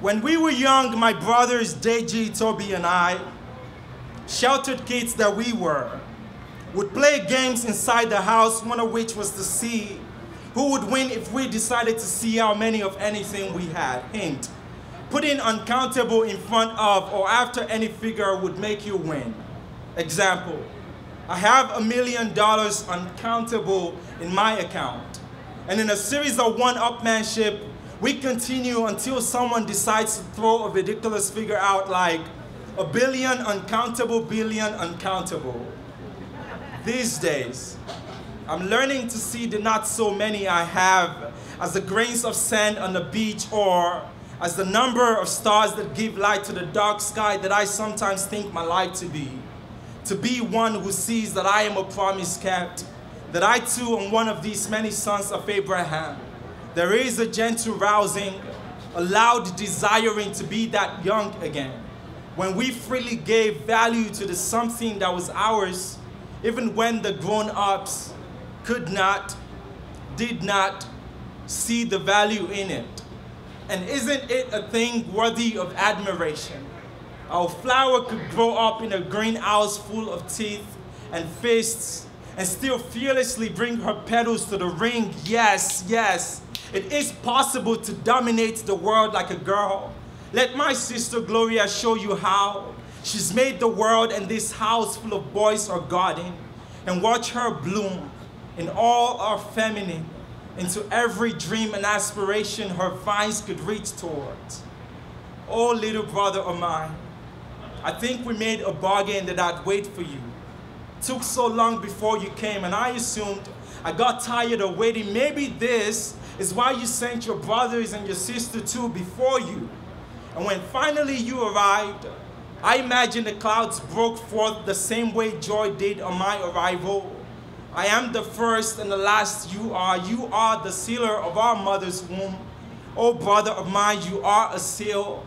When we were young, my brothers Deji, Toby, and I, sheltered kids that we were, would play games inside the house, one of which was to see who would win if we decided to see how many of anything we had. Hint, putting uncountable in front of or after any figure would make you win. Example, I have $1 million uncountable in my account. And in a series of one-upmanship, we continue until someone decides to throw a ridiculous figure out like a billion uncountable billion uncountable. These days, I'm learning to see the not so many I have as the grains of sand on the beach or as the number of stars that give light to the dark sky that I sometimes think my life to be. To be one who sees that I am a promise kept, that I too am one of these many sons of Abraham. There is a gentle rousing, a loud desiring to be that young again, when we freely gave value to the something that was ours, even when the grown-ups could not, did not see the value in it. And isn't it a thing worthy of admiration? Our flower could grow up in a greenhouse full of teeth and fists and still fearlessly bring her petals to the ring. Yes, yes, it is possible to dominate the world like a girl. Let my sister Gloria show you how. She's made the world and this house full of boys her garden, and watch her bloom in all our feminine, into every dream and aspiration her vines could reach towards. Oh, little brother of mine, I think we made a bargain that I'd wait for you. Took so long before you came, and I assumed I got tired of waiting. Maybe this is why you sent your brothers and your sister too before you. And when finally you arrived, I imagine the clouds broke forth the same way joy did on my arrival. I am the first and the last you are. You are the sealer of our mother's womb. Oh, brother of mine, you are a seal.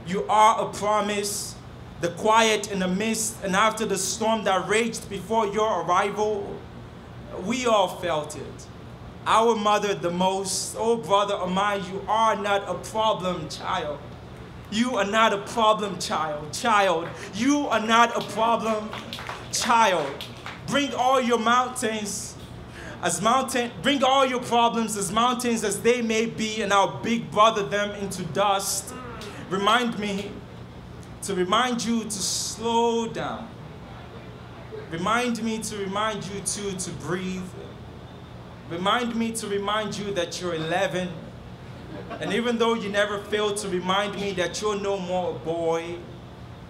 You are a promise. The quiet in the mist and after the storm that raged before your arrival. We all felt it. Our mother the most. Oh, brother of mine, you are not a problem, child. You are not a problem, child. Child, you are not a problem, child. Bring all your mountains bring all your problems as mountains as they may be, and I'll big brother them into dust. Remind me to remind you to slow down. Remind me to remind you too to breathe. Remind me to remind you that you're 11. And even though you never fail to remind me that you're no more a boy,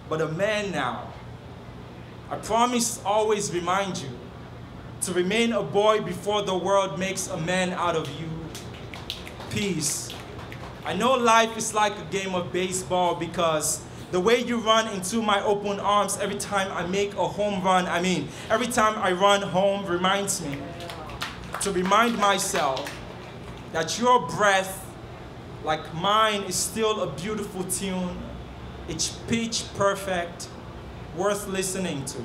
but a man now, I promise to always remind you to remain a boy before the world makes a man out of you. Peace. I know life is like a game of baseball because the way you run into my open arms every time I make a home run, every time I run home reminds me to remind myself that your breath, like mine, is still a beautiful tune. It's pitch perfect, worth listening to.